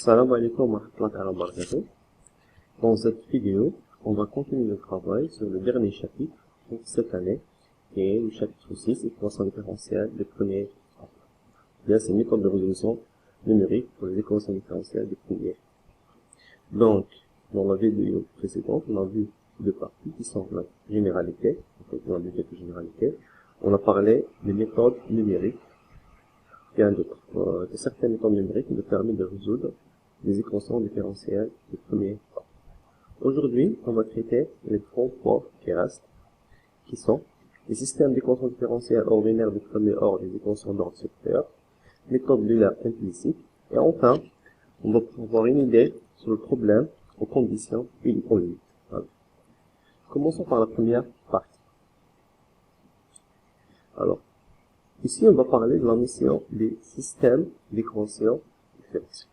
Salam alaikum wa rahmatullahi wa barakatuh. Dans cette vidéo, on va continuer le travail sur le dernier chapitre de cette année, qui est le chapitre 6, équation différentielle des premiers ordres. Bien, c'est une méthode de résolution numérique pour les équations différentielles des premiers. Donc, dans la vidéo précédente, on a vu deux parties qui sont la généralité, on a vu quelques généralités. On a parlé des méthodes numériques. Il y a d'autres. Certaines méthodes numériques nous permettent de résoudre les équations différentielles du premier ordre. Aujourd'hui, on va traiter les trois points qui restent, qui sont les systèmes d'équations différentielles ordinaires du premier ordre et des équations d'ordre supérieur, méthode d'Euler implicite, et enfin, on va avoir une idée sur le problème aux conditions et aux limites. Voilà. Commençons par la première partie. Alors, ici, on va parler de la notion des systèmes d'équations différentielles.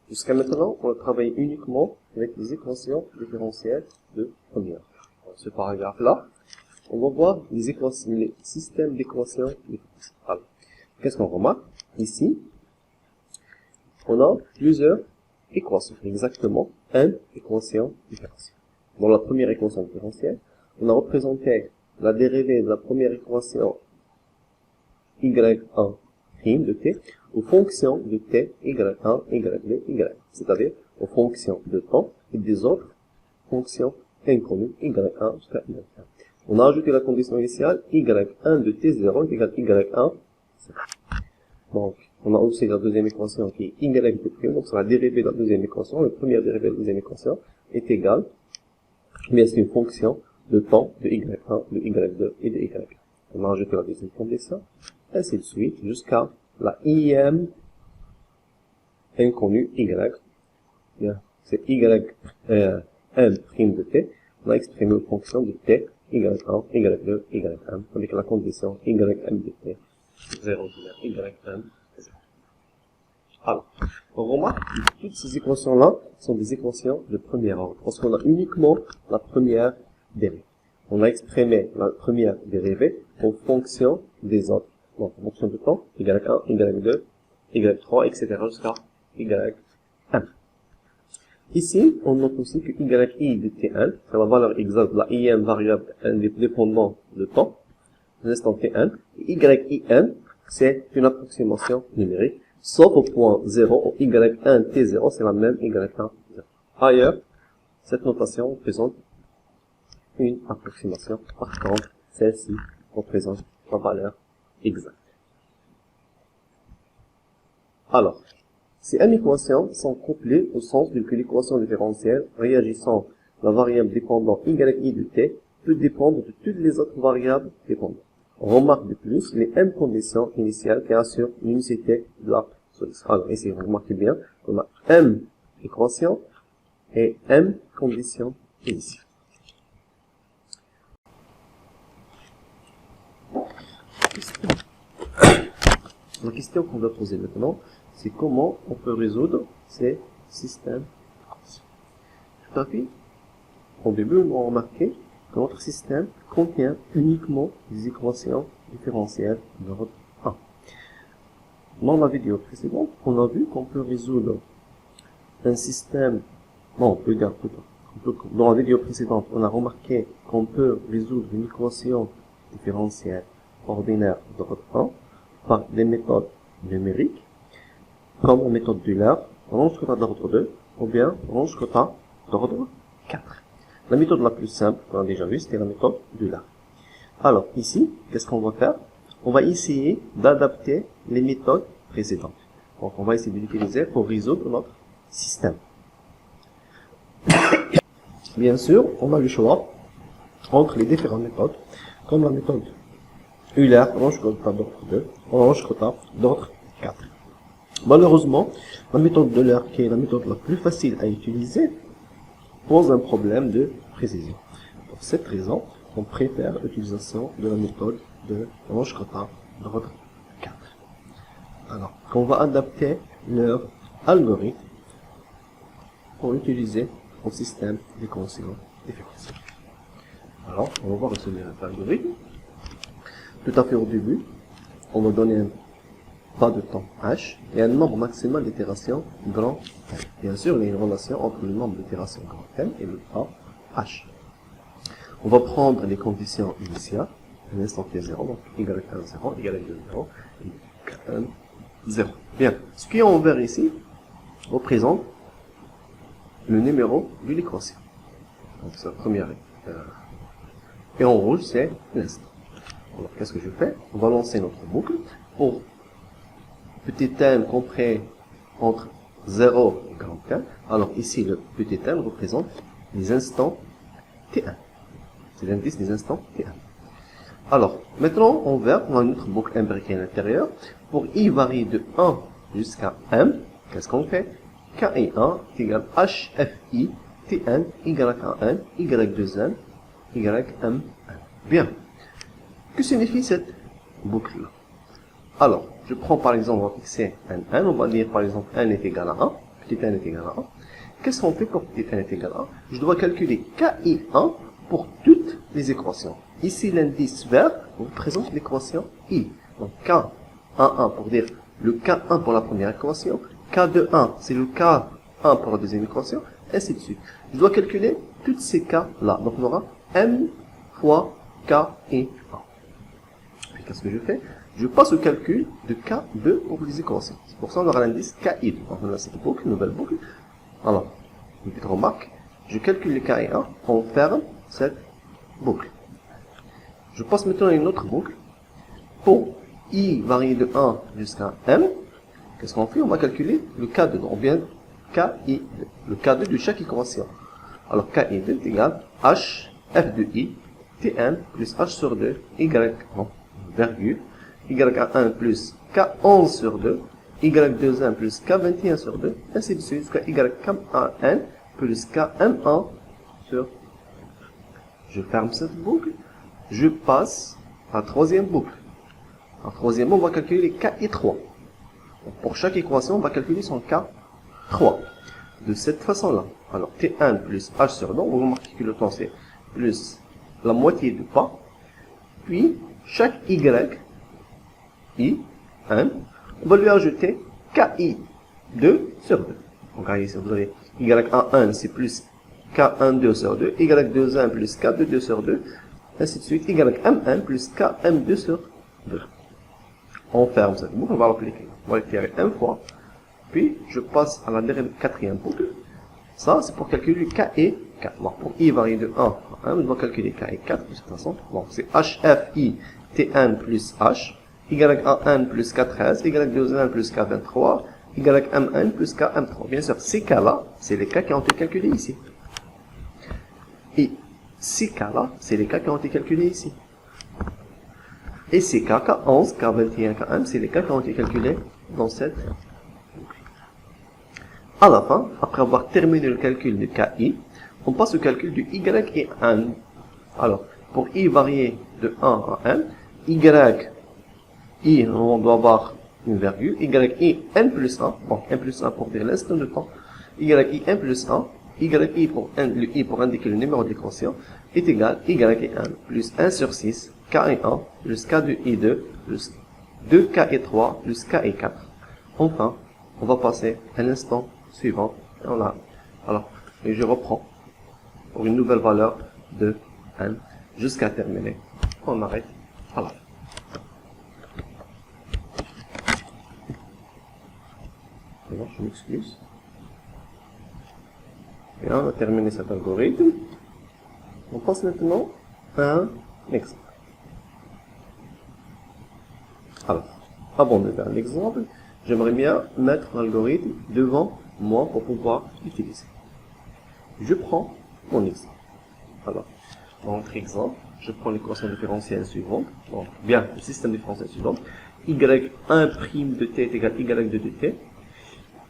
Jusqu'à maintenant, on a travaillé uniquement avec les équations différentielles de premier ordre. Dans ce paragraphe-là, on va voir les systèmes d'équations différentielles. Alors, qu'est-ce qu'on remarque? Ici, on a plusieurs équations, exactement une équation différentielle. Dans la première équation différentielle, on a représenté la dérivée de la première équation y1' de t aux fonctions de t, y1, y2, y, c'est-à-dire aux fonctions de temps et des autres fonctions inconnues, y1 jusqu'à y1. On a ajouté la condition initiale y1 de t0 égale y1. Donc, on a aussi la deuxième équation qui est y de prime, donc c'est la dérivée de la deuxième équation, la première dérivée de la deuxième équation est égale, mais c'est une fonction de temps de y1, de y2 et de y. On a ajouté la deuxième condition, ainsi de suite, jusqu'à la ième inconnue y. Bien, c'est y1' de t, on a exprimé une fonction de t, y1, y2, y1, avec la condition ym de t, 0, y1, 0. Alors, on remarque que toutes ces équations-là sont des équations de premier ordre, parce qu'on a uniquement la première dérivée. On a exprimé la première dérivée en fonction des autres. Donc, en fonction de temps, y1, y2, y3, etc. jusqu'à y1. Ici, on note aussi que yi de t1, c'est la valeur exacte de la ième variable indépendante de temps, l'instant t1, et yin, c'est une approximation numérique, sauf au point 0, où y1 t0, c'est la même y1 0. Ailleurs, cette notation présente une approximation. Par contre, celle-ci représente la valeur exacte. Alors, ces n équations sont couplées au sens que l'équation différentielle réagissant la variable dépendante yi de t peut dépendre de toutes les autres variables dépendantes. On remarque de plus les m conditions initiales qui assurent l'unicité de la solution. Alors ici, vous remarquez bien qu'on a m équations et m conditions initiales. La question qu'on va poser maintenant, c'est comment on peut résoudre ces systèmes. Tout à fait. Au début, on a remarqué que notre système contient uniquement des équations différentielles de l'ordre 1. Dans la vidéo précédente, on a vu qu'on peut résoudre un système, non, regarde plutôt. Dans la vidéo précédente, on a remarqué qu'on peut résoudre une équation différentielle ordinaire de l'ordre 1 par des méthodes numériques, comme la méthode d'Euler, range quota d'ordre 2, ou bien range quota d'ordre 4. La méthode la plus simple qu'on a déjà vue, c'était la méthode d'Euler. Alors, ici, qu'est-ce qu'on va faire? On va essayer d'adapter les méthodes précédentes. Donc, on va essayer de l'utiliser pour résoudre notre système. Bien sûr, on a le choix entre les différentes méthodes, comme la méthode Euler, range quota d'ordre 2, range quota d'ordre 4. Malheureusement, la méthode d'Euler, qui est la méthode la plus facile à utiliser, pose un problème de précision. Pour cette raison, on préfère l'utilisation de la méthode de range quota d'ordre 4. Alors, on va adapter leur algorithme pour utiliser un système d'équations différentielles. Alors, on va voir recevoir l'algorithme. Tout à fait au début, on va donner pas de temps h, et un nombre maximal d'itérations grand N. Bien sûr, il y a une relation entre le nombre d'itérations grand N et le temps h. On va prendre les conditions initiales, un instant qui est 0, donc y1 0, y2 0, et y1 0. Bien, ce qui est en vert ici représente le numéro de l'équation. Donc c'est la première. Et en rouge, c'est l'instant. Alors, qu'est-ce que je fais? On va lancer notre boucle pour petit n compris entre 0 et grand N. Alors ici, le petit n représente les instants T1. C'est l'indice des instants T1. Alors, maintenant, en vert, on a notre boucle imbriquée à l'intérieur. Pour i varie de 1 jusqu'à m, qu'est-ce qu'on fait? Ki1 est égal à hfi, tn, yn, y2n, ym1. Bien. Que signifie cette boucle-là? Alors, je prends par exemple, on va fixer un n, on va dire par exemple n est égal à 1, petit n est égal à 1. Qu'est-ce qu'on fait quand petit n est égal à 1? Je dois calculer ki1 pour toutes les équations. Ici, l'indice vert représente l'équation i. Donc K11 pour dire le K1 pour la première équation, K de 1 c'est le K1 pour la deuxième équation, ainsi de suite. Je dois calculer tous ces cas-là. Donc on aura m fois K et 1. Puis qu'est-ce que je fais? Je passe au calcul de K2 pour les équations. C'est pour ça qu'on aura l'indice KI. Donc on a cette boucle, une nouvelle boucle. Alors, une petite remarque. Je calcule les K1, on ferme cette boucle. Je passe maintenant à une autre boucle. Pour i varie de 1 jusqu'à m, qu'est-ce qu'on fait? On va calculer le K2, ou bien KI2, le K2 de chaque équation. Alors KI2 est égal à h f de i, tn plus h sur 2, y, non, virgule, y1 plus k11 sur 2, y2n plus k21 sur 2, ainsi de suite, jusqu'à y1n plus km1 sur 2. Je ferme cette boucle, je passe à la troisième boucle. En troisième, on va calculer les Ki3. Donc, pour chaque équation, on va calculer son K3. De cette façon-là. Alors, T1 plus H sur 2, on va marquer que le temps c'est plus la moitié du pas. Puis, chaque Y, I1, on va lui ajouter KI2 sur 2. Donc, ici, vous avez Y1 c'est plus K12 sur 2, Y2 plus K22 sur 2, ainsi de suite, YM1 plus KM2 sur 2. On ferme cette boucle, on va l'appliquer. On va l'étirer une fois, puis je passe à la quatrième boucle. Ça, c'est pour calculer K et 4. Donc, pour I varie de 1 à 1, on doit calculer K et 4 de cette façon. Donc, c'est HFI Tn plus H, Y1 plus K13, Y2n plus K23, YM1 plus KM3. Bien sûr, ces cas-là, c'est les cas qui ont été calculés ici. Et ces cas-là, c'est les cas qui ont été calculés ici. Et ces cas, K11, K21, Km, c'est les cas qui ont été calculés dans cette boucle. À la fin, après avoir terminé le calcul de KI, on passe au calcul du Y et N. Alors, pour I varier de 1 à N, I, on doit avoir une virgule, I N plus 1, donc N plus 1 pour dire l'instant de temps, I N plus 1, YI pour N, le I pour indiquer le numéro de l'équation, est égal Y et N plus 1 sur 6, K et 1 plus K2 et 2 plus 2K et 3 plus K et 4. Enfin, on va passer à l'instant suivant. Alors, et je reprends pour une nouvelle valeur de N jusqu'à terminer. On arrête à la fin. Bon, je m'excuse. Et on a terminé cet algorithme. On passe maintenant à un exemple. Alors, avant de faire l'exemple, j'aimerais bien mettre l'algorithme devant moi pour pouvoir l'utiliser. Je prends mon exemple. Alors, dans notre exemple, je prends l'équation différentielle suivante. Donc, bien, le système différentiel suivant. Y1' de t est égal à Y2 de t.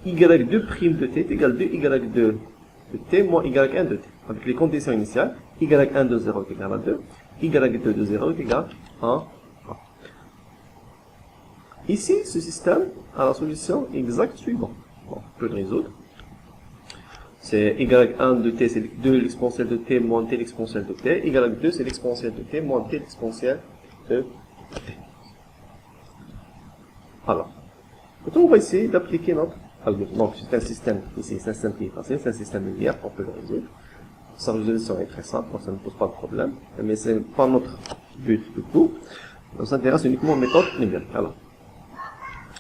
Y2' de t est égal à 2Y2 de t moins Y1 de t. Avec les conditions initiales, Y1 de 0 est égal à 2, Y2 de 0 est égal à 1. Ici, ce système a la solution exacte suivante. Bon, on peut le résoudre. C'est Y1 de t, c'est 2 l'exponentielle de t moins t l'exponentielle de t. Y2, c'est l'exponentielle de t moins t l'exponentielle de t. Alors, Maintenant, on va essayer d'appliquer notre algorithme. Donc, c'est un système, ici, c'est un système qui est facile, c'est un système linéaire qu'on peut le résoudre. Sa résolution est très simple, donc ça ne pose pas de problème. Mais c'est pas notre but du coup. On s'intéresse uniquement aux méthodes numériques. Alors,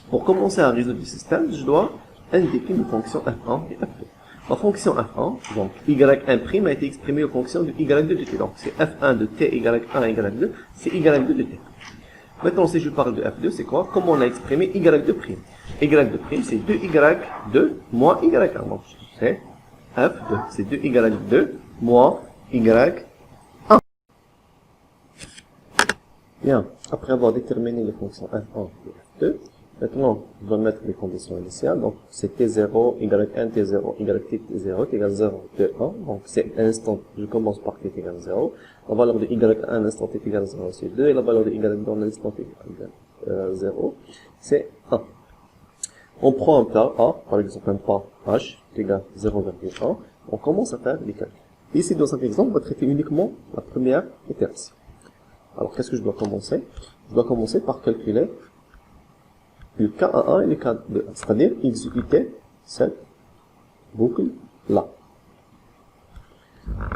pour commencer à résoudre le système, je dois indiquer une fonction f1 et f2. La fonction f1, donc y1' a été exprimée aux fonctions de y2 de t. Donc, c'est f1 de t, y1, y2, c'est y2 de t. Maintenant, si je parle de f2, c'est quoi? Comment on a exprimé y2'? Y2', c'est 2y2 moins y1. Donc, c'est f2, c'est 2y2 moins y1. Bien, après avoir déterminé les fonctions f1 et f2, maintenant, je dois mettre les conditions initiales. Donc, c'est t0, y1, t0, yt, t0, t égale 0, 2, 1. Donc, c'est instant, je commence par t égale 0. La valeur de y1 instant t égale 0, c'est 2. Et la valeur de y2 dans l'instant t égale 0, c'est 1. On prend un plat A, par exemple un pas h, égale 0,1. On commence à faire les calculs. Ici, dans cet exemple, on va traiter uniquement la première itération. Alors, qu'est-ce que je dois commencer? Je dois commencer par calculer le K1 et le K2, c'est-à-dire exécuter cette boucle-là.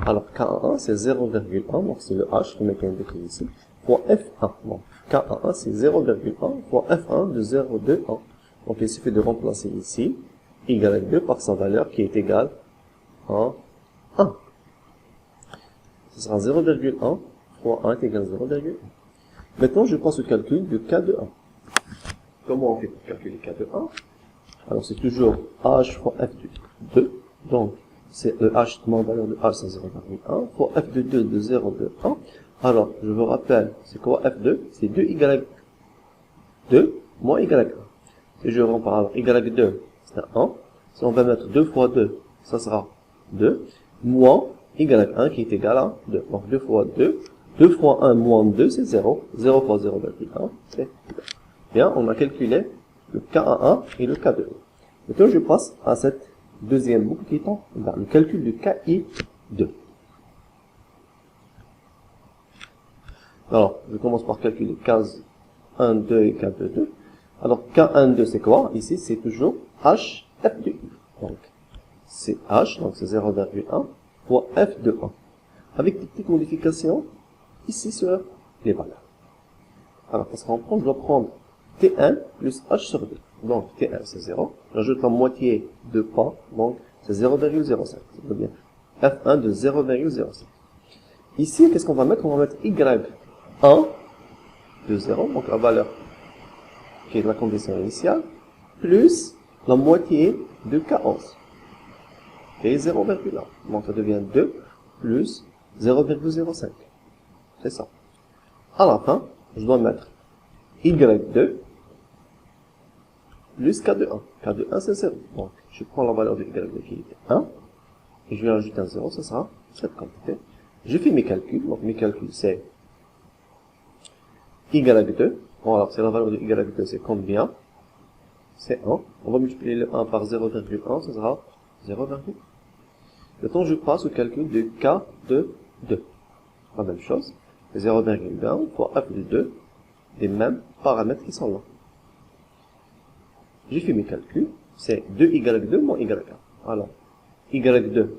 Alors, K1, c'est 0,1, donc c'est le H, le mec est indiqué ici, fois F1. Donc, K1, c'est 0,1 fois F1 de 0,2, 1. Donc, il suffit de remplacer ici Y2 par sa valeur qui est égale à 1. Ce sera 0,1 fois 1 est égal à 0,1. Maintenant, je passe au calcul de K de 1. Comment on fait pour calculer K de 1? Alors, c'est toujours H fois F de 2. Donc, c'est le H, ma valeur de H, c'est 0,1 fois F de 2 de 0,1. Alors, je vous rappelle, c'est quoi F2? C'est 2y2 moins y1. Si je rends par alors y2, c'est 1. Si on va mettre 2 fois 2, ça sera 2. Moins y1 qui est égal à 2. Donc 2 fois 2. 2 fois 1 moins 2, c'est 0. 0 fois 0,1, c'est 2. Bien, on a calculé le K1 et le K2. Maintenant, je passe à cette deuxième boucle qui est en bas, le calcul du KI2. Alors, je commence par calculer K1, 2 et K2, 2. Alors, K1, 2, c'est quoi? Ici, c'est toujours H, F de I. Donc, c'est H, donc c'est 0,1, fois F de 1. Avec des petites modifications, ici, sur les valeurs. Alors, parce qu'on prend, je dois prendre T1 plus H sur 2. Donc, T1, c'est 0. J'ajoute la moitié de pas, donc c'est 0,05. Ça veut bien F1 de 0,05. Ici, qu'est-ce qu'on va mettre? On va mettre Y1 de 0, donc la valeur qui est la condition initiale, plus la moitié de K11, qui est 0,1. Donc ça devient 2 plus 0,05. C'est ça. À la fin, je dois mettre Y2 plus K de 1. K de 1, c'est 0. Donc, je prends la valeur de Y2 qui était 1, et je vais ajouter un 0, ça sera cette quantité. Je fais mes calculs. Donc, mes calculs, c'est Y2. Bon, alors, c'est la valeur de Y2, c'est combien? C'est 1. On va multiplier le 1 par 0,1, ça sera 0,1. Maintenant, je passe au calcul de K de 2. La même chose. 0,1 fois F de 2, les mêmes paramètres qui sont là. J'ai fait mes calculs, c'est 2y2 moins y1. Alors, y2,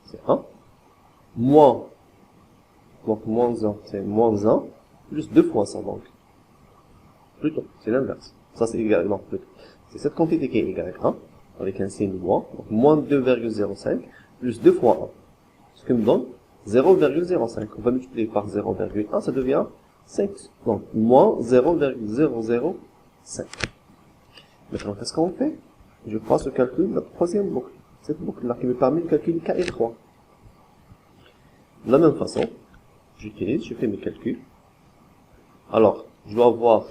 c'est 1, moins, donc moins 1, c'est moins 1, plus 2 fois ça, donc. Plutôt, c'est l'inverse. Ça, c'est égal, non, plutôt. C'est cette quantité qui est y1, avec un signe moins, donc moins 2,05, plus 2 fois 1. Ce qui me donne 0,05. On va multiplier par 0,1, ça devient 5. Donc, moins 0,005. Maintenant, qu'est-ce qu'on fait? Je passe au calcul de la troisième boucle. Cette boucle-là qui me permet de calculer K et 3. De la même façon, je fais mes calculs. Alors, je dois avoir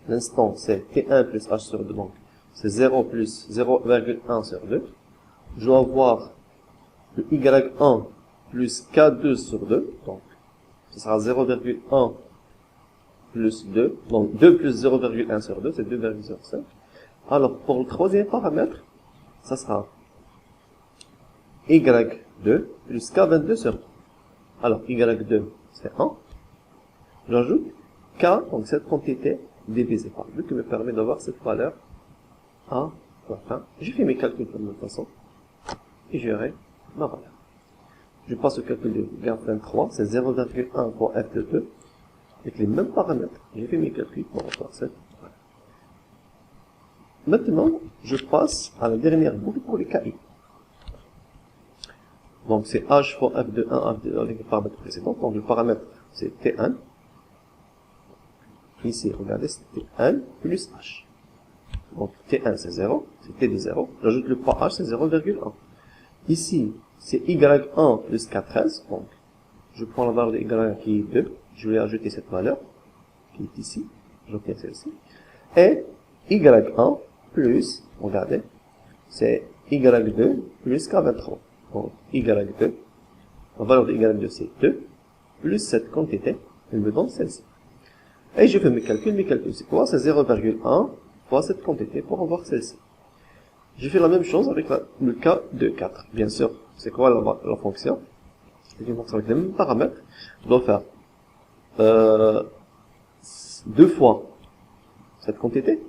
l'instant, c'est T1 plus H sur 2, donc c'est 0 plus 0,1 sur 2. Je dois avoir le Y1 plus K2 sur 2, donc ce sera 0,1 plus 2, donc 2 plus 0,1 sur 2, c'est 2,05. Alors, pour le troisième paramètre, ça sera Y2 plus K22 sur 2. Alors, Y2, c'est 1. J'ajoute K, donc cette quantité, divisé par 2, qui me permet d'avoir cette valeur à la fin. J'ai fait mes calculs de la même façon. Et j'aurai ma valeur. Je passe au calcul de gain 23, c'est 0,1 fois f de 2. Avec les mêmes paramètres, j'ai fait mes calculs pour avoir cette valeur. Maintenant, je passe à la dernière boucle pour les KI. Donc c'est h fois f de 1 f de 2 avec les paramètres précédents. Donc le paramètre c'est T1. Ici, regardez, c'est T1 plus h. Donc T1 c'est 0, c'est T de 0. J'ajoute le poids h, c'est 0,1. Ici, c'est Y1 plus 4S. Donc, je prends la valeur de Y qui est 2. Je vais ajouter cette valeur qui est ici. J'obtiens celle-ci. Et Y1 plus, regardez, c'est Y2 plus K23. Donc, Y2, la valeur de Y2 c'est 2, plus cette quantité, elle me donne celle-ci. Et je fais mes calculs c'est quoi? C'est 0,1 fois cette quantité pour avoir celle-ci. J'ai fait la même chose avec le cas de 4. Bien sûr, c'est quoi la fonction? C'est une fonction avec les mêmes paramètres. Je dois faire 2 fois cette quantité,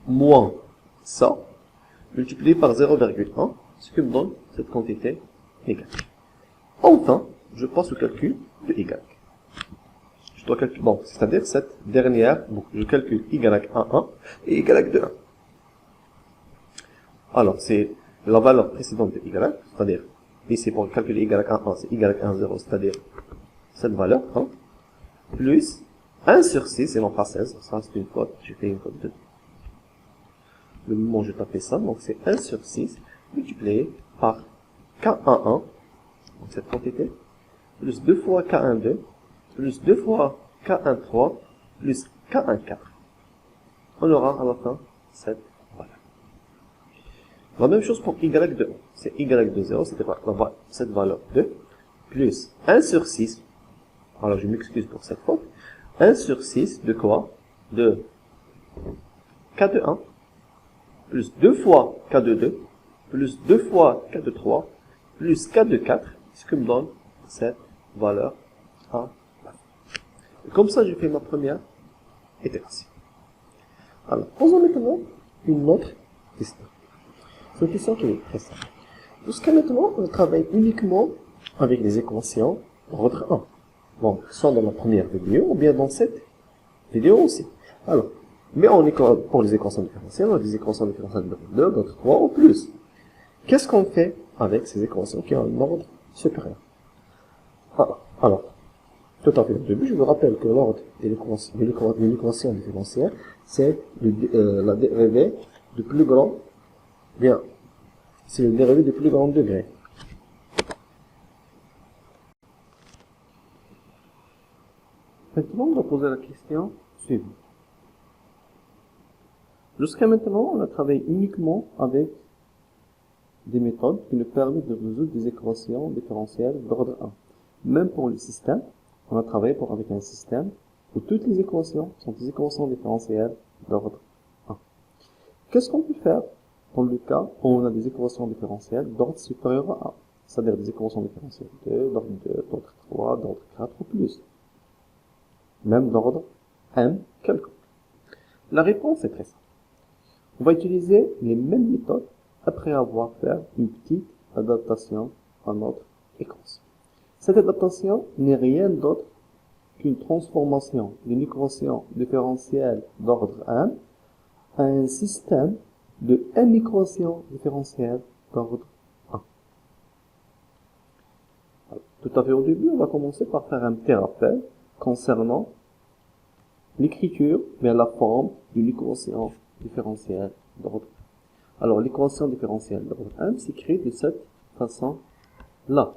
moins ça, multiplié par 0,1, ce qui me donne cette quantité Y. Enfin, je passe au calcul de Y. Je dois calculer, bon, c'est-à-dire cette dernière boucle. Je calcule Y11 et Y21. Alors, c'est la valeur précédente de Y, c'est-à-dire, ici pour calculer Y11, c'est Y10, c'est-à-dire cette valeur, hein, plus 1 sur 6, et non pas 16, ça c'est une faute, j'ai fait une faute de le moment où je tapais ça, donc c'est 1 sur 6, multiplié par K11, donc cette quantité, plus 2 fois K12, plus 2 fois K13, plus K14. On aura à la fin cette valeur. La même chose pour Y2. C'est Y20, c'est-à-dire cette valeur 2, plus 1 sur 6. Alors je m'excuse pour cette faute. 1 sur 6 de quoi? De K21, plus 2 fois K22, plus 2 fois K23, plus K24, ce qui me donne cette valeur à la fin. Et comme ça, j'ai fait ma première itération. Alors, posons maintenant une autre question. C'est une question qui est très simple. Jusqu'à maintenant, on travaille uniquement avec les équations d'ordre 1. Donc, soit dans la première vidéo, ou bien dans cette vidéo aussi. Alors, mais pour les équations différentielles, on a des équations différentielles d'ordre 2, d'ordre 3 ou plus. Qu'est-ce qu'on fait avec ces équations qui ont un ordre supérieur? Alors, tout à fait au début, je vous rappelle que l'ordre de l'équation différentielle, c'est la dérivée du plus grand, bien, c'est le dérivé du plus grand degré. Maintenant, on va poser la question suivante. Jusqu'à maintenant, on a travaillé uniquement avec des méthodes qui nous permettent de résoudre des équations différentielles d'ordre 1. Même pour le système, on a travaillé avec un système où toutes les équations sont des équations différentielles d'ordre 1. Qu'est-ce qu'on peut faire dans le cas où on a des équations différentielles d'ordre supérieur à 1? C'est-à-dire des équations différentielles d'ordre 2, d'ordre 3, d'ordre 4 ou plus. Même d'ordre m quelconque. La réponse est très simple. On va utiliser les mêmes méthodes après avoir fait une petite adaptation à notre équation. Cette adaptation n'est rien d'autre qu'une transformation d'une équation différentielle d'ordre m à un système de n équations différentielles d'ordre 1. Alors, tout à fait au début, on va commencer par faire un petit rappel concernant l'écriture, mais la forme d'une équation différentielle d'ordre 1. Alors, l'équation différentielle d'ordre 1 s'écrit de cette façon-là.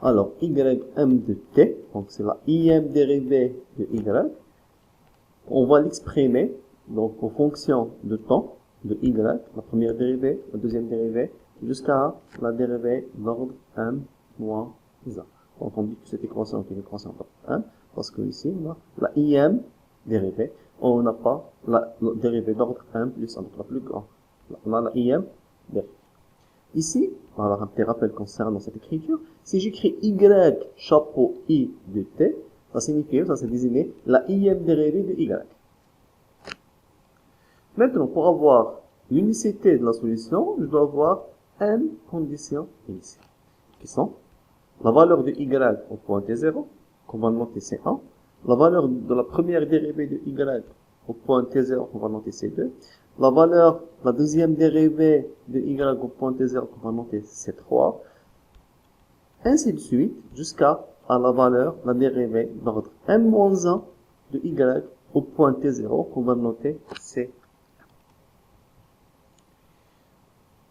Alors, ym de t, donc c'est la im dérivée de y, on va l'exprimer donc en fonction de temps de y, la première dérivée, la deuxième dérivée, jusqu'à la dérivée d'ordre m moins 1. Donc on dit que cette équation est une équation d'ordre 1, parce que ici on a la im dérivée, on n'a pas la dérivée d'ordre 1 plus un autre plus grand. On a la im dérivée. Ici, alors un petit rappel concernant cette écriture, si j'écris y chapeau i de t, ça signifie, ça c'est désigné la im dérivée de y. Maintenant, pour avoir l'unicité de la solution, je dois avoir n conditions initiales, qui sont la valeur de y au point t0, qu'on va noter C1, la valeur de la première dérivée de y au point t0, qu'on va noter C2, la deuxième dérivée de y au point t0, qu'on va noter C3, ainsi de suite, jusqu'à la dérivée d'ordre m-1 de y au point t0, qu'on va noter C.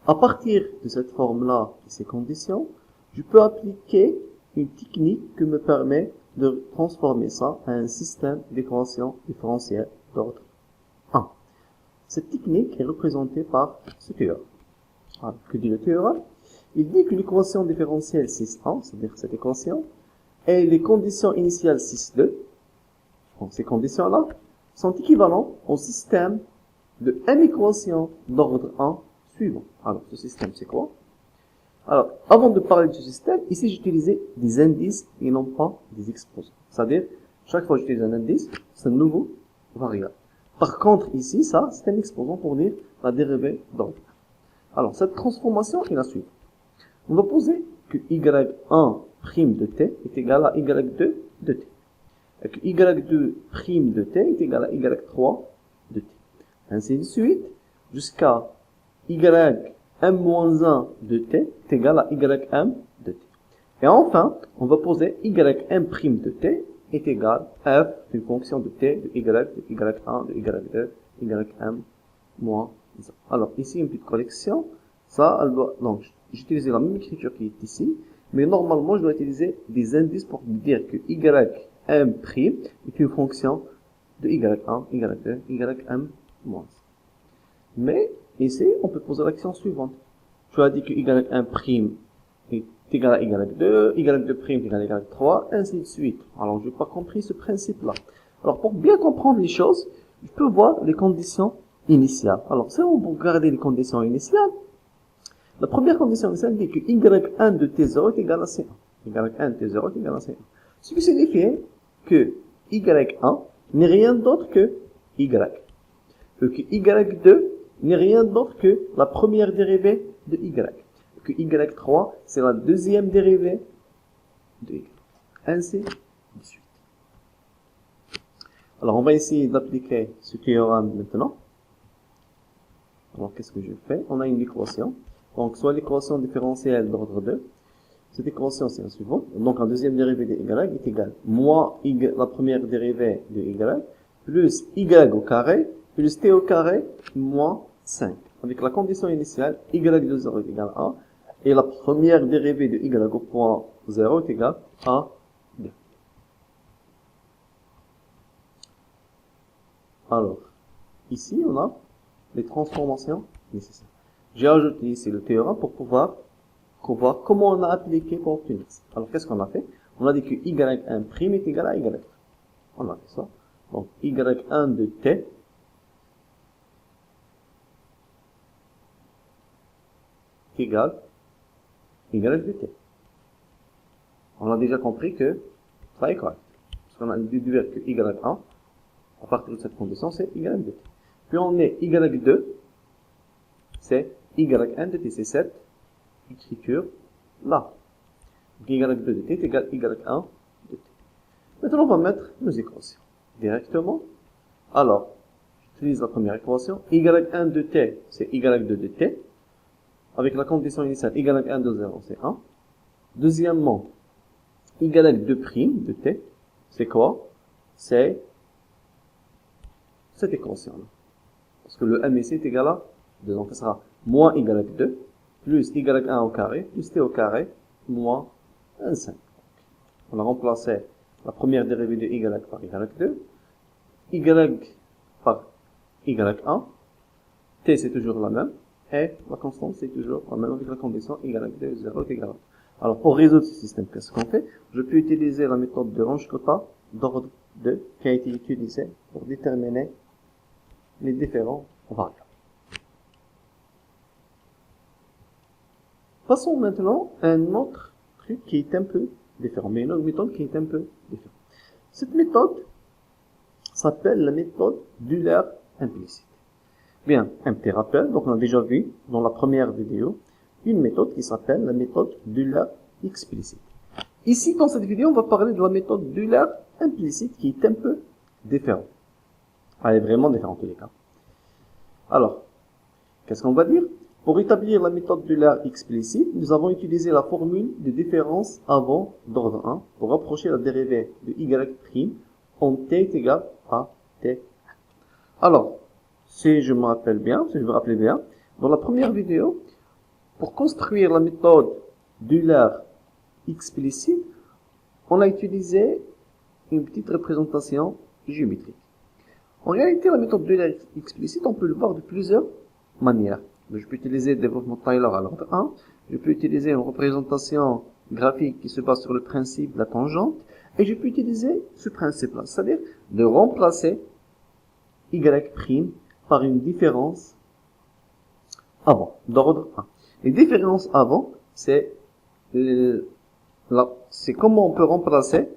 À partir de cette forme-là et ces conditions, je peux appliquer une technique qui me permet de transformer ça en un système d'équations différentielles d'ordre 1. Cette technique est représentée par ce théorème. Alors, que dit le théorème? Il dit que l'équation différentielle 6,1, c'est-à-dire cette équation, et les conditions initiales 6,2, donc ces conditions-là, sont équivalentes au système de m équations d'ordre 1 suivant. Alors, ce système, c'est quoi? Alors, avant de parler de ce système, ici, j'utilisais des indices et non pas des exposants. C'est-à-dire, chaque fois que j'utilise un indice, c'est un nouveau variable. Par contre, ici, ça, c'est un exposant pour dire la dérivée d'ordre. Alors, cette transformation est la suivante. On va poser que y1' de t est égal à y2 de t. Et que y2' de t est égal à y3 de t. Ainsi de suite, jusqu'à ym-1 de t est égal à ym de t. Et enfin, on va poser ym' de t est égal à f d'une fonction de t, de y1, de y2, ym moins 1. Alors, ici, une petite correction. Ça, elle doit, donc, j'utilise la même écriture qui est ici, mais normalement, je dois utiliser des indices pour dire que ym' est une fonction de y1, y2, ym moins 1. Mais, ici, on peut poser l'action suivante. Tu as dit que y1' est égal à y2, y2' est égal à y3, ainsi de suite. Alors, je n'ai pas compris ce principe-là. Alors, pour bien comprendre les choses, je peux voir les conditions initiales. Alors, si on veut regarder les conditions initiales, la première condition initiale dit que y1 de t0 est égal à c1. y1 de t0 est égal à c1. Ce qui signifie que y1 n'est rien d'autre que y. Et que y2 n'est rien d'autre que la première dérivée de y. Et que y3, c'est la deuxième dérivée de y. Ainsi de suite. Alors, on va essayer d'appliquer ce théorème maintenant. Alors, qu'est-ce que je fais? On a une équation. Donc, soit l'équation différentielle d'ordre 2. Cette équation, c'est la suivante. Donc, la deuxième dérivée de y est égale moins la première dérivée de y, plus y au carré, plus t au carré, moins 5. Avec la condition initiale, y de 0 est égal à 1, et la première dérivée de y au point 0 est égale à 2. Alors, ici, on a les transformations nécessaires. J'ai ajouté ici le théorème pour pouvoir voir comment on a appliqué pour obtenir ça. Alors, qu'est-ce qu'on a fait? On a dit que y1' est égal à y. On a fait ça. Donc, y1 de t égale y de t. On a déjà compris que ça est correct. Parce qu'on a déduit que y1, à partir de cette condition, c'est y de t. Puis on est y2, c'est y1 de t, c'est cette écriture là. Donc y2 de t est égal à y1 de t. Maintenant, on va mettre nos équations directement. Alors, j'utilise la première équation. y1 de t, c'est y2 de t. Avec la condition initiale, y1 de 0, c'est 1. Deuxièmement, y2' de t, c'est quoi? C'est cette équation-là. Parce que le m ici est égal à 2. Donc, ça sera moins y2, plus y1 au carré, plus t au carré, moins 5. On a remplacé la première dérivée de y par y2, y par y1, t c'est toujours la même, et la constante c'est toujours la même avec la condition y2 0 est égal à 1. Alors, pour résoudre ce système, qu'est-ce qu'on fait? Je peux utiliser la méthode de Runge-Kutta d'ordre 2 qui a été utilisée pour déterminer les différents variables. Passons maintenant à un autre truc qui est un peu différent, mais une autre méthode qui est un peu différente. Cette méthode s'appelle la méthode d'Euler implicite. Bien, un petit rappel, donc on a déjà vu dans la première vidéo une méthode qui s'appelle la méthode Euler explicite. Ici, dans cette vidéo, on va parler de la méthode Euler implicite qui est un peu différente. Elle est vraiment différente en tous les cas. Alors, qu'est-ce qu'on va dire? Pour établir la méthode Euler explicite, nous avons utilisé la formule de différence avant d'ordre 1 pour rapprocher la dérivée de y' en t est égal à t. Alors, si je me rappelle bien, si je me rappelle bien, dans la première vidéo, pour construire la méthode d'Euler explicite, on a utilisé une petite représentation géométrique. En réalité, la méthode d'Euler explicite, on peut le voir de plusieurs manières. Je peux utiliser le développement Taylor à l'ordre 1, je peux utiliser une représentation graphique qui se base sur le principe de la tangente, et je peux utiliser ce principe-là, c'est-à-dire de remplacer y' par une différence avant, d'ordre 1. Les différences avant, c'est comment on peut remplacer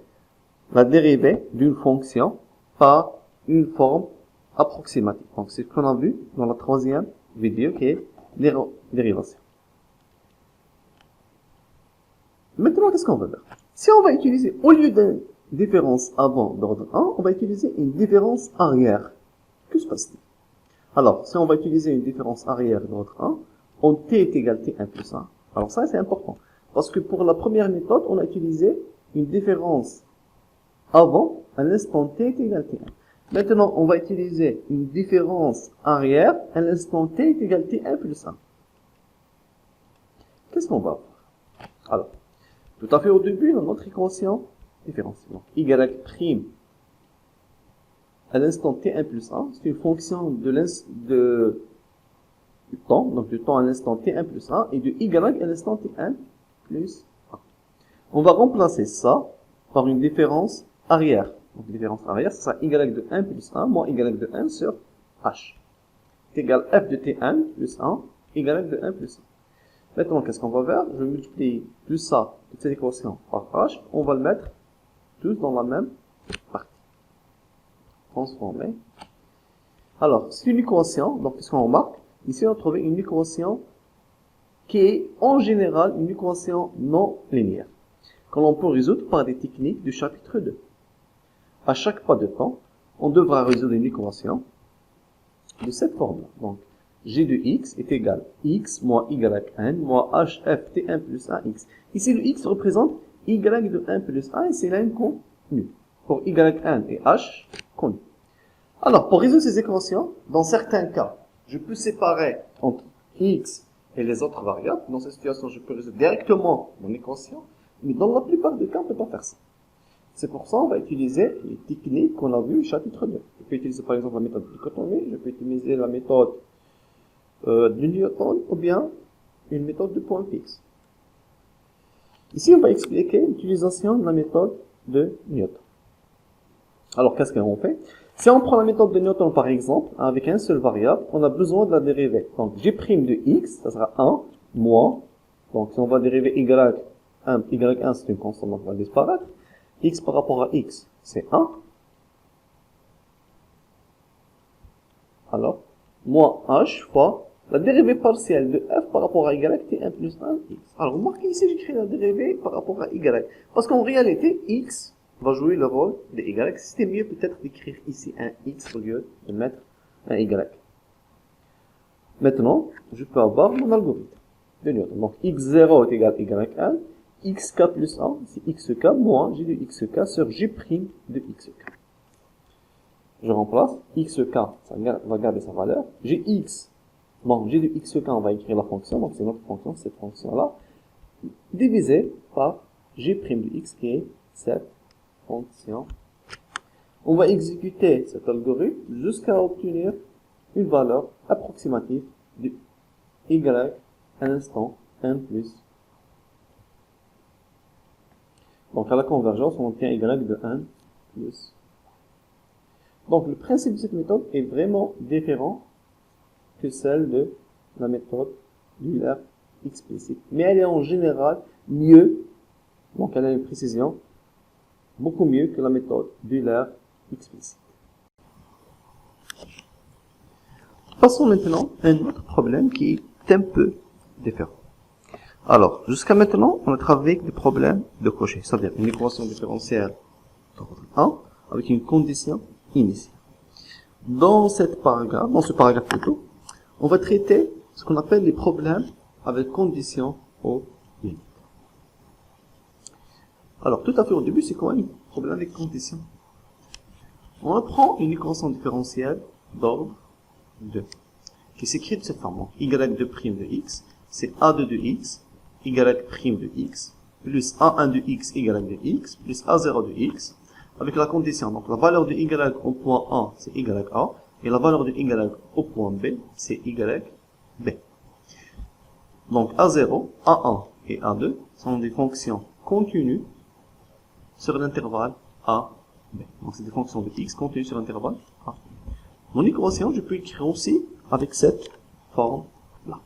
la dérivée d'une fonction par une forme approximative. Donc, c'est ce qu'on a vu dans la troisième vidéo qui est dérivation. Maintenant, qu'est-ce qu'on va faire? Si on va utiliser, au lieu d'une différence avant d'ordre 1, on va utiliser une différence arrière. Que se passe-t-il? Alors, si on va utiliser une différence arrière d'ordre 1, en t est égal à t1 plus 1. Alors ça, c'est important. Parce que pour la première méthode, on a utilisé une différence avant à l'instant t est égal à t1. Maintenant, on va utiliser une différence arrière à l'instant t est égal à t1 plus 1. Qu'est-ce qu'on va faire? Alors, tout à fait au début, dans notre équation différentielle. Donc, y' à l'instant t1 plus 1, c'est une fonction du temps, donc du temps à l'instant t1 plus 1, et de y à l'instant t1 plus 1. On va remplacer ça par une différence arrière. Donc, différence arrière, ça sera y de 1 plus 1 moins y de 1 sur h. C'est égal f de t1 plus 1, y de 1 plus 1. Maintenant, qu'est-ce qu'on va faire? Je vais multiplier plus ça, toute cette équation, par h. On va le mettre tous dans la même partie. Transformer. Alors, c'est une équation, donc qu'est-ce qu'on remarque? Ici, on a trouvé une équation qui est en général une équation non linéaire, que l'on peut résoudre par des techniques du chapitre 2. À chaque pas de temps, on devra résoudre une équation de cette forme. Donc, g de x est égal à x moins yn moins hf t1 plus 1x. Ici, le x représente y de 1 plus 1 et c'est l'inconnu. Pour yn et h, connu. Alors, pour résoudre ces équations, dans certains cas, je peux séparer entre x et les autres variables. Dans cette situation, je peux résoudre directement mon équation, mais dans la plupart des cas, on ne peut pas faire ça. C'est pour ça qu'on va utiliser les techniques qu'on a vues au chapitre 2. Je peux utiliser par exemple la méthode de dichotomie, je peux utiliser la méthode de Newton ou bien une méthode de point fixe. Ici, on va expliquer l'utilisation de la méthode de Newton. Alors, qu'est-ce qu'on fait? Si on prend la méthode de Newton par exemple, avec un seul variable, on a besoin de la dérivée. Donc, g' de x, ça sera 1 moins, donc si on va dériver y1 c'est une constante, donc on va disparaître. X par rapport à x, c'est 1. Alors, moins h fois la dérivée partielle de f par rapport à y, t1 plus 1, x. Alors, remarquez ici, j'écris la dérivée par rapport à y. Parce qu'en réalité, x va jouer le rôle de y. C'était mieux peut-être d'écrire ici un x au lieu de mettre un y. Maintenant, je peux avoir mon algorithme de Newton. Donc, x0 est égal à y1. xk plus 1, c'est xk moins g de xk sur g' de xk. Je remplace xk, ça va garder sa valeur. Gx, bon, g de xk, on va écrire la fonction, donc c'est notre fonction, cette fonction-là, divisé par g' de x qui est cette fonction. On va exécuter cet algorithme jusqu'à obtenir une valeur approximative de y à l'instant 1 plus. Donc, à la convergence, on obtient y de 1 plus. Donc, le principe de cette méthode est vraiment différent que celle de la méthode d'Euler explicite. Mais elle est en général mieux, donc elle a une précision beaucoup mieux que la méthode d'Euler explicite. Passons maintenant à un autre problème qui est un peu différent. Alors, jusqu'à maintenant, on a travaillé avec des problèmes de Cauchy, c'est-à-dire une équation différentielle d'ordre 1 avec une condition initiale. Dans ce paragraphe plutôt, on va traiter ce qu'on appelle les problèmes avec condition aux limites. Alors, tout à fait au début, c'est quoi un problème avec condition? On prend une équation différentielle d'ordre 2, qui s'écrit de cette forme. Y2' de x, c'est A2 de x, y' de x, plus A1 de x, y de x, plus A0 de x, avec la condition. Donc, la valeur de y au point A, c'est YA, et la valeur de y au point B, c'est YB. Donc, A0, A1 et A2 sont des fonctions continues sur l'intervalle A, B. Donc, c'est des fonctions de x continues sur l'intervalle A. Mon équation, je peux écrire aussi avec cette forme-là.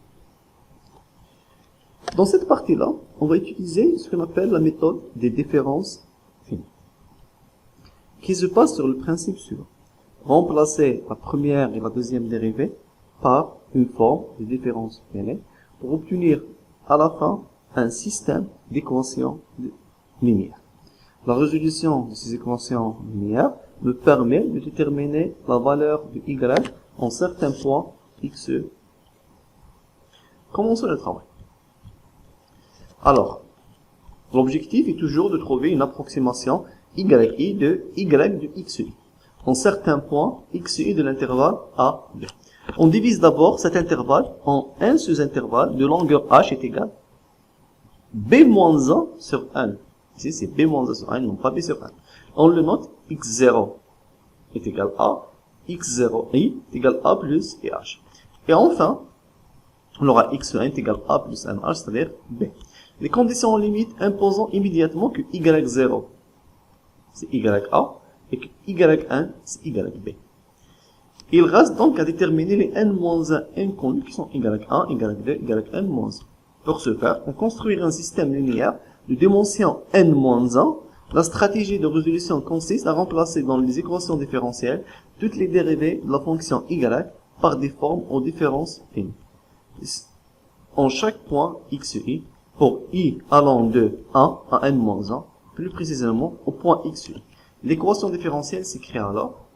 Dans cette partie-là, on va utiliser ce qu'on appelle la méthode des différences finies, qui se base sur le principe suivant. Remplacer la première et la deuxième dérivée par une forme de différence finie pour obtenir à la fin un système d'équations linéaires. La résolution de ces équations linéaires me permet de déterminer la valeur de y en certains points x. Commençons le travail. Alors, l'objectif est toujours de trouver une approximation yi de y de xi en certains points xi de l'intervalle A, B. On divise d'abord cet intervalle en un sous-intervalle de longueur h est égal b-1 sur 1. Ici, c'est b-1 sur 1, non pas b sur 1. On le note, x0 est égal à x0i est égal à plus et h. Et enfin, on aura x1 est égal à plus 1h, c'est-à-dire b. Les conditions limites imposant immédiatement que y0 c'est ya et que y1 c'est yb. Il reste donc à déterminer les n-1 inconnus qui sont y1, y2, yn-1. Pour ce faire, on construira un système linéaire de dimension n-1. La stratégie de résolution consiste à remplacer dans les équations différentielles toutes les dérivées de la fonction y par des formes aux différences finies. En chaque point xi, pour i allant de 1 à n-1, plus précisément au point xi. L'équation différentielle s'écrit alors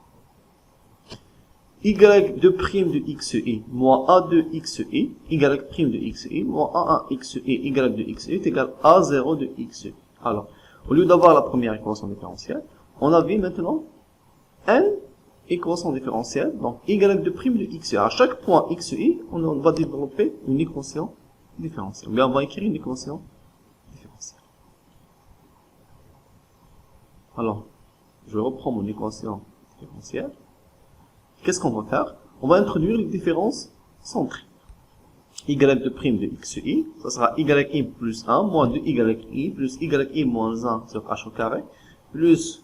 y2' de xi moins a2 xi, y' de xi moins a1 xi, y de xi est égal à a0 de xi. Alors, au lieu d'avoir la première équation différentielle, on avait maintenant n équation différentielle, donc y' de xi. À chaque point xi, on va développer une équation différentielle. Mais on va écrire une équation différentielle. Alors, je reprends mon équation différentielle. Qu'est-ce qu'on va faire? On va introduire les différences centrées. Y' de xi, ça sera yi plus 1 moins 2yi plus yi moins 1 sur h au carré, plus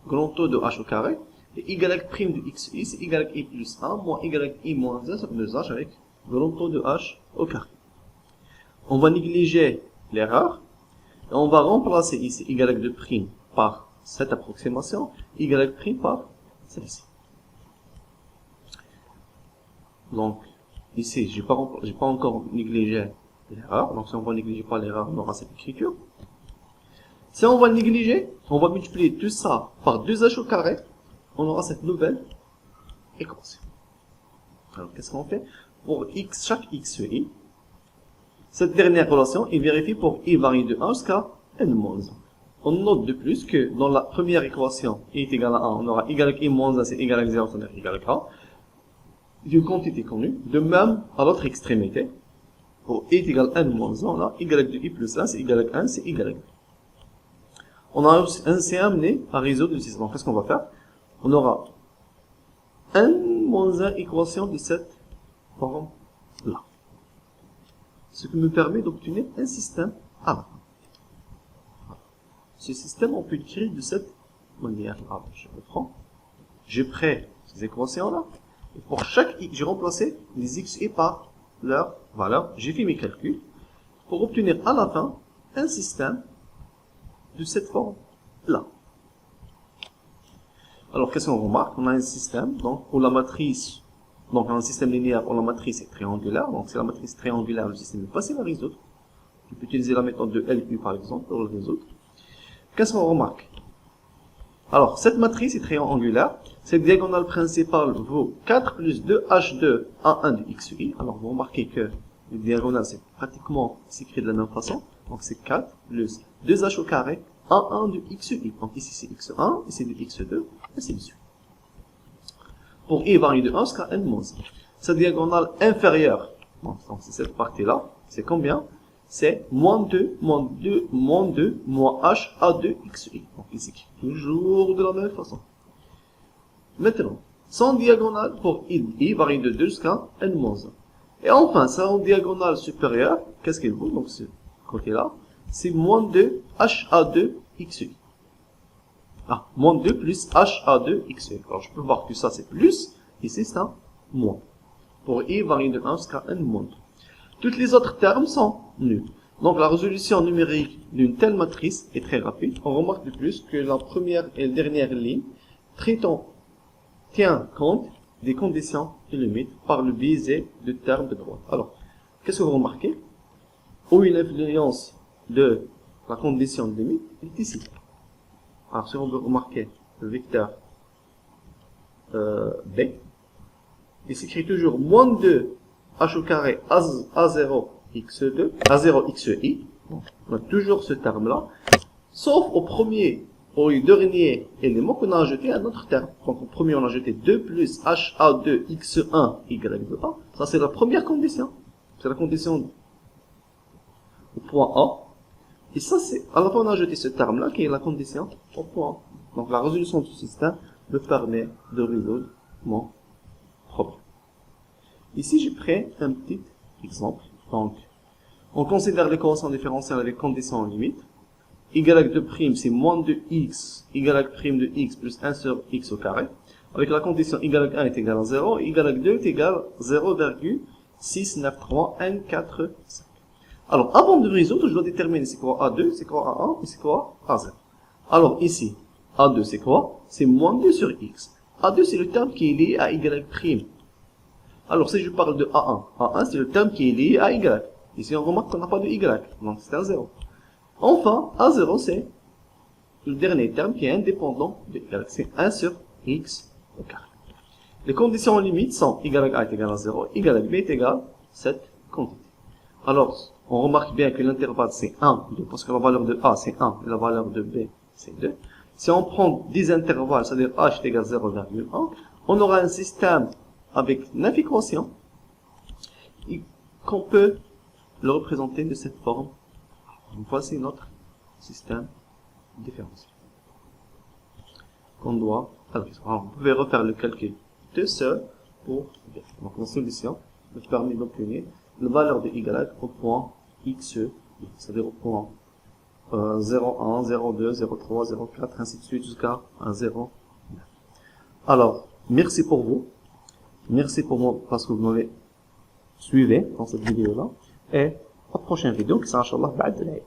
grand taux de h au carré, et y' de xi, c'est yi plus 1 moins yi moins 1 sur 2h avec grand taux de h au carré. On va négliger l'erreur, et on va remplacer ici y' de par cette approximation, y' par celle-ci. Donc, ici, j'ai pas encore négligé l'erreur. Donc, si on va négliger pas l'erreur, on aura cette écriture. Si on va le négliger, on va multiplier tout ça par 2h au carré. On aura cette nouvelle équation. Alors, qu'est-ce qu'on fait? Pour x, chaque xi, cette dernière relation est vérifiée pour i varie de 1 jusqu'à n-1. On note de plus que dans la première équation, i est égal à 1, on aura y moins 1, c'est y0, c'est-à-dire y1. D'une quantité connue. De même, à l'autre extrémité, pour i est égal à n-1, on a y de i plus 1, c'est y1, c'est y. On a ainsi amené à résoudre le système. Qu'est-ce qu'on va faire? On aura n-1 équation de cette forme-là. Ce qui me permet d'obtenir un système à la fin. Ce système, on peut l'écrire de cette manière-là. Je reprends. J'ai pris ces équations-là. Et pour chaque x, j'ai remplacé les xi par leur valeur. J'ai fait mes calculs pour obtenir à la fin un système de cette forme-là. Alors, qu'est-ce qu'on remarque? On a un système, donc, pour la matrice Donc, dans un système linéaire où la matrice est triangulaire, donc si la matrice est triangulaire, le système est facile à résoudre. Tu peux utiliser la méthode de LU par exemple pour le résoudre. Qu'est-ce qu'on remarque? Alors, cette matrice est triangulaire. Cette diagonale principale vaut 4 plus 2H2 A1 de XUI. Alors, vous remarquez que le diagonale, c'est pratiquement s'écrit de la même façon. Donc, c'est 4 plus 2H au carré A1 de XUI. Donc, ici, c'est X1, ici, c'est X2, ainsi de suite. Pour I varie de 1 jusqu'à N-1. Cette diagonale inférieure, donc c'est cette partie-là, c'est combien? C'est moins 2, moins 2, moins 2, moins H A2 XI. Donc il s'écrit toujours de la même façon. Maintenant, son diagonale pour I varie de 2 jusqu'à N-1. Et enfin, son diagonale supérieure, qu'est-ce qu'il vaut? Donc ce côté-là, c'est moins 2 H A2 XI. Ah, moins 2 plus HA2 XE. Alors, je peux voir que ça, c'est plus. Ici, c'est un moins. Pour I varie de 1 jusqu'à N moins 2. Toutes les autres termes sont nuls. Donc, la résolution numérique d'une telle matrice est très rapide. On remarque de plus que la première et la dernière ligne tient compte des conditions et limites par le biais de termes de droite. Alors, qu'est-ce que vous remarquez? Où est l'influence de la condition de limite? Elle est ici. Alors, si on veut remarquer le vecteur B, il s'écrit toujours moins 2 h au carré A0 x2, A0 xi. On a toujours ce terme-là, sauf au premier, au dernier élément qu'on a ajouté un autre terme. Donc, au premier, on a ajouté 2 plus HA2 x1 y2a. Ça, c'est la première condition. C'est la condition au point A. Et ça, c'est, à la fois, on a ajouté ce terme-là, qui est la condition au point A. Donc, la résolution du système me permet de résoudre mon problème. Ici, j'ai pris un petit exemple. Donc, on considère l'équation différentielle avec condition en limite. Y de prime, c'est moins de x, y prime de x plus 1 sur x au carré. Avec la condition y1 est égal à 0, y2 est égal à 0,693 n45. Alors, avant de résoudre, je dois déterminer c'est quoi A2, c'est quoi A1 et c'est quoi A0. Alors, ici, A2 c'est quoi? C'est moins 2 sur x. A2 c'est le terme qui est lié à y'. Alors, si je parle de A1, A1 c'est le terme qui est lié à y. Ici, on remarque qu'on n'a pas de y, donc c'est un 0. Enfin, A0 c'est le dernier terme qui est indépendant de y, c'est 1 sur x au carré. Les conditions en limite sont y1 est égal à 0, y b est égal à cette quantité. Alors, on remarque bien que l'intervalle c'est 1, parce que la valeur de A c'est 1 et la valeur de B c'est 2. Si on prend des intervalles, c'est-à-dire h est égal à 0,1, on aura un système avec 9 équations qu'on peut le représenter de cette forme. Voici notre système différentiel qu'on doit adresser. Alors, vous pouvez refaire le calcul de ce pour donc la solution me permet d'obtenir la valeur de y au point xe, c'est-à-dire au point 0,1, 0,2, 0,3, 0,4, ainsi de suite jusqu'à 0,9. Alors, merci pour vous. Merci pour moi parce que vous m'avez suivi dans cette vidéo-là. Et à la prochaine vidéo qui sera, Inch'Allah, ba'd al-Eid.